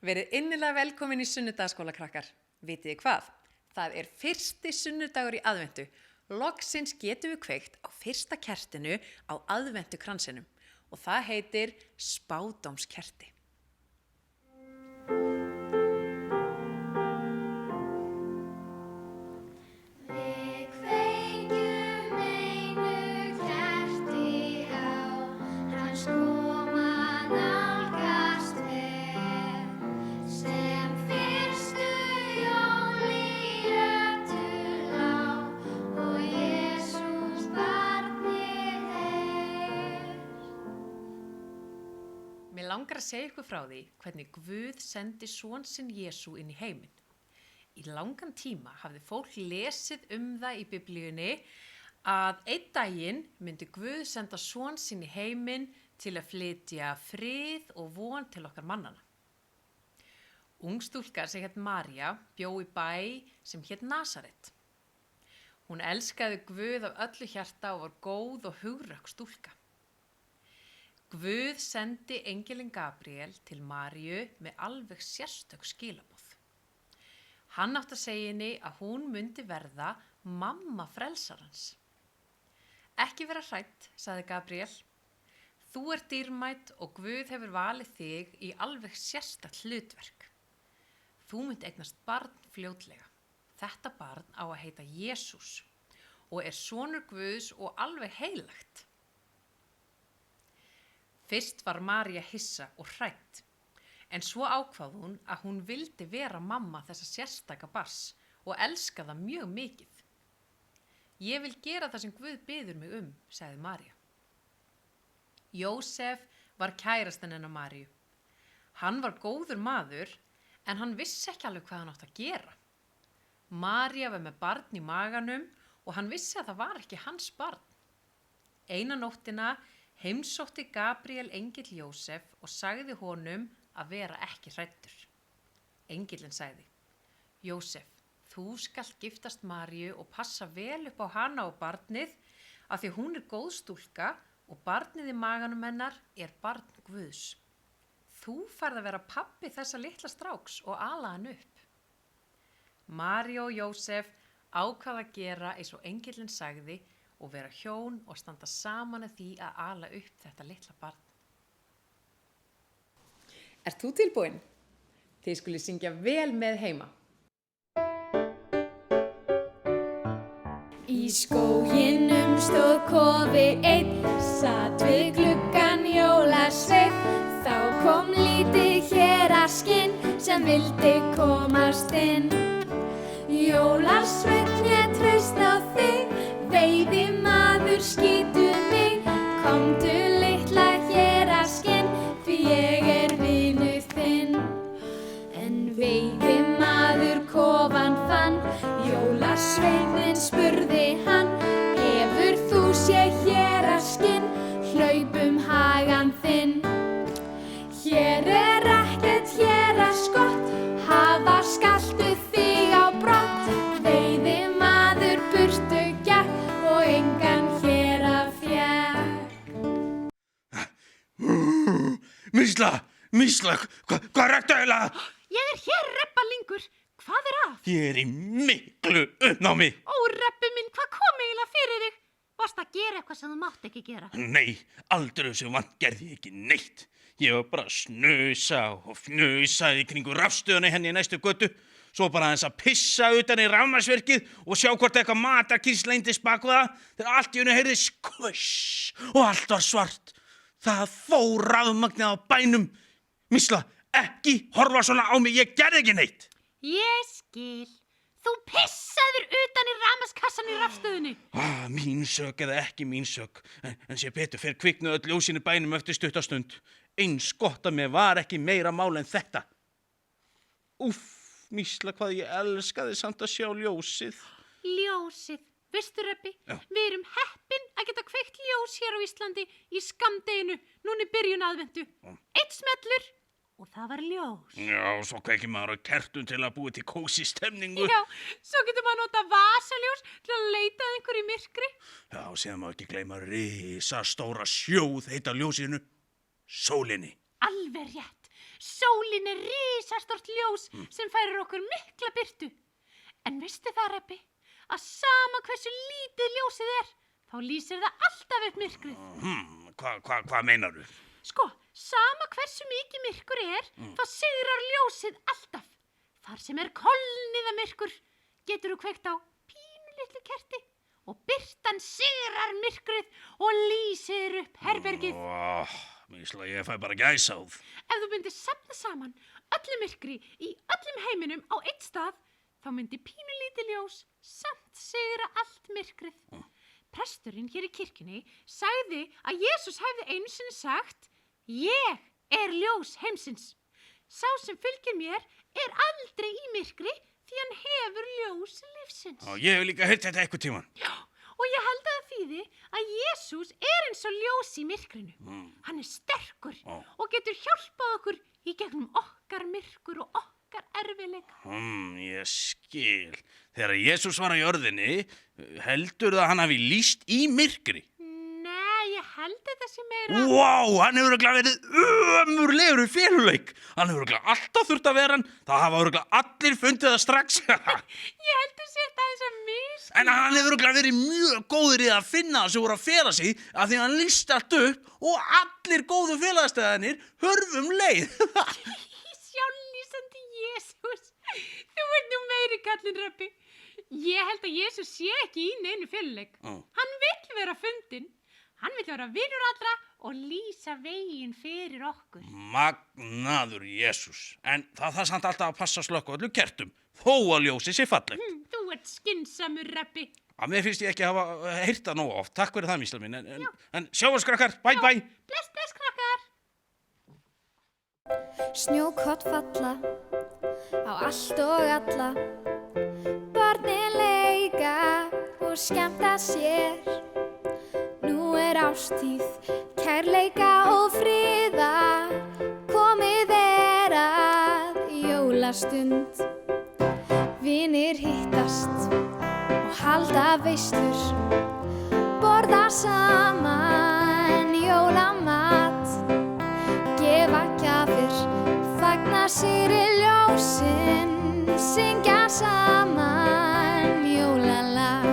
Verið innilega velkomin í sunnudagsskóla, krakkar. Vitið þið hvað? Það er fyrsti sunnudagur í aðventu. Loksins getum við kveikt á fyrsta kertinu á aðventukransinum og það heitir spádómskerti. Mér langar að segja ykkur frá því hvernig Guð sendi son sinn Jesú inn í heiminn. Í langan tíma hafði fólk lesið það í Biblíunni að einn daginn myndi Guð senda son sinn í heiminn til að flytja frið og von til okkar mannana. Ung stúlka sem hét María bjó í bæ sem hét Nasaret. Hún elskaði Guð af öllu hjarta og var góð og hugrökk stúlka. Guð sendi engelinn Gabriel til Maríu með alveg sérstök skilaboð. Hann átti að segja henni að hún myndi verða mamma frelsarans. Ekki vera hrædd, sagði Gabriel. Þú ert dýrmæt og Guð hefur valið þig í alveg sérstakt hlutverk. Þú myndi eignast barn fljótlega. Þetta barn á að heita Jesús og er sonur Guðs og alveg heilagt. Fyrst var María hissa og hrædd, en svo ákvað hún að hún vildi vera mamma þessa sérstaka barns og elska það mjög mikið. Ég vil gera það sem Guð biður mig sagði María. Jósef var kærastinn hennar Maríu. Hann var góður maður, en hann vissi ekki alveg hvað hann átti að gera. María var með barn í maganum og hann vissi að það var ekki hans barn. Eina nóttina heimsótti Gabriel engill Jósef og sagði honum að vera ekki hræddur. Engillinn sagði: Jósef, þú skalt giftast Maríu og passa vel upp á hana og barnið af því hún er góð stúlka og barnið í maganum hennar er barn Guðs. Þú færð að vera pabbi þessa litla stráks og ala hann upp. María og Jósef ákvað að gera eins og engillinn sagði og vera hjón og standa saman að því að ala upp þetta litla barn. Ert þú tilbúin? Þið skulið syngja vel með heima. Í skóginum stóð kofi einn, sat við gluggann jólasveinn. Þá kom lítið héraskinn sem vildi komast inn. Jólasveinn lét traust á þig, veiðimaður skýtu mig. Komdu litla héraskinn, því ég er vinur þinn. En veiðimaður kofann fann, jólasveinninn spurði hann: Hefur þú séð héraskinn, hlaup hagann þinn? Hér er ekkert héraskott, hafa skaltu þig á brott. Veiðimaður burtu gekk og engan héra fékk. Mísla, hvað er þetta eiginlega? Ég er hér, Rebbalingur. Hvað er að? Ég er í miklu uppnámi. Ó, Rebbi minn, hvað kom eiginlega fyrir þig? Varst að gera eitthvað sem þú mátt ekki gera? Nei, aldrei sem vant gerði ég ekki neitt. Ég var bara að snusa og fnusa í kringu rafstöðuna henni í næstu götu. Svo bara aðeins að pissa utan í rafmagnsverkið og sjá hvort eitthvað matarkýrs leyndist bak við það. Þegar allt í einu heyrði skvuss og allt var svart. Það fór rafmagnið á bænum. Mísla, ekki horfa svona á mig, ég gerði ekki neitt. Ég skil. Þú pissaður utan í rafmagnskassan í rafstöðunni. Mín sök eða ekki mín sök. En sé betur fer kviknuðu öll ljósin í bænum eftir stuttastund. Eins gott að mér var ekki meira mál en þetta. Mísla, hvað ég elskaði samt að sjá ljósið. Ljósið. Veistu, Rebbi, Já. við erum heppin að geta kveikt ljós hér á Íslandi í skammdeginu, núna í byrjun aðventu. Eitt smellur og það var ljós. Já, svo kveikir maður á kertum til að búi til kósí stemningu. Já, svo getur maður nota vasaljós til að leita að einhverju í myrkri. Já, síðan má ekki gleyma risastóra sjóð heita ljósinu, sólinni. Alveg rétt. Sólin er risastort ljós sem færir okkur mikla birtu. En veistu það, Rebbi, að sama hversu lítið ljósið er, þá lýsir það alltaf upp myrkrið. Hvað meinarðu? Sko, sama hversu mikið myrkur er, þá sigrar ljósið alltaf. Þar sem er kolniða myrkur, getur þú kveikt á pínulitlu kerti og birtan sigrar myrkrið og lýsir upp herbergið. Mísla, ég fæ bara gæsáð. Ef þú myndir safna saman öllu myrkri í öllum heiminum á einn stað, þá myndi pínulítið ljós samt sigra allt myrkrið. Presturinn hér í kirkjunni sagði að Jesús hefði einu sinni sagt: Ég er ljós heimsins. Sá sem fylgir mér er aldrei í myrkri því hann hefur ljós lífsins. Ég hef líka heyrt þetta eitthvað tíman. Já, og ég held að það þýði að Jesús er eins og ljós í myrkrinu. Hann er sterkur og getur hjálpað okkur í gegnum okkar myrkur og okkar erfiðleika. Ég skil. Þegar Jesús var á jörðinni, heldur það að hann hafi lýst í myrkri? Nei, ég held þetta sé meira... Hann hefur örugglega verið ömurlegur í feluleik. Hann hefur örugglega alltaf þurft að vera hann. Það hafa örugglega allir fundið það strax. Ég held að sé þetta eins og miskil. En hann hefur örugglega verið mjög góður í að finna það sem voru að fela sig, af því að hann lýsti allt upp og allir góðu félagastæðanir hörfum leið. Sjálflýsandi Jesús. Þú ert nú meiri kallinn, Rebbi. Ég held að Jesús sé ekki í neinu feluleik. Hann vill vera fundinn. Hann vill vera vinur allra og lýsa veginn fyrir okkur. Magnaður Jesús. En það þarf samt alltaf að passa slökk á öllu kertum, þó að ljósið sé fallegt. Þú ert skynsamur, Rebbi. Mér finnst ég ekki hafa heyrt það nógu oft. Takk fyrir það, mísla mín. En sjáumst, krakkar. Bye, bye. Bless, bless, krakkar. Snjókott falla á allt og alla. Börnin leika og skemmta sér. Nú er ástíð, kærleika og friðar. Komið er að jólastund. Vinir hittast og halda veislur. Borða saman jólamat. Gefa gjafir, fagna sigri ljósin. Syngja saman jólalag.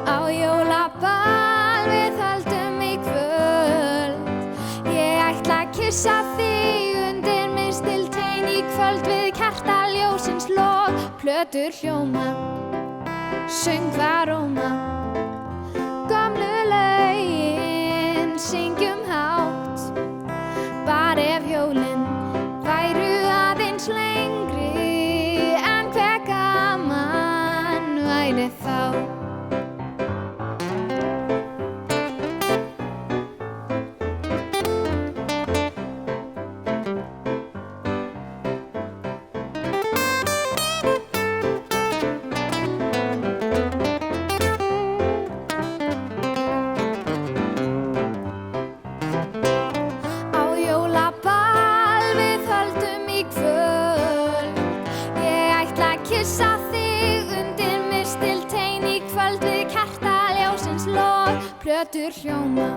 Á jólaball við höldum í kvöld. Ég ætla að kyssa þig undir mistiltein í kvöld við kertaljósins log. Plötur hljóma, söngvar róma. Gömlu lögin syngjum hátt. Bara ef jólin væru aðeins lengri en hve gaman væri þá. Plötur hljóma,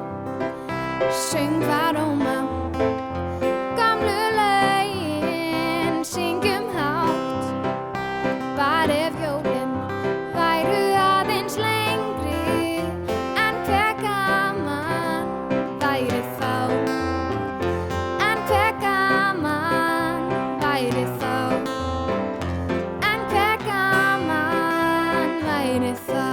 söngvar róma. Gömlu lögin syngjum hátt. Bara ef jólin væru aðeins lengri en hve gaman væri þá. En hve gaman væri þá. En hve gaman væri þá.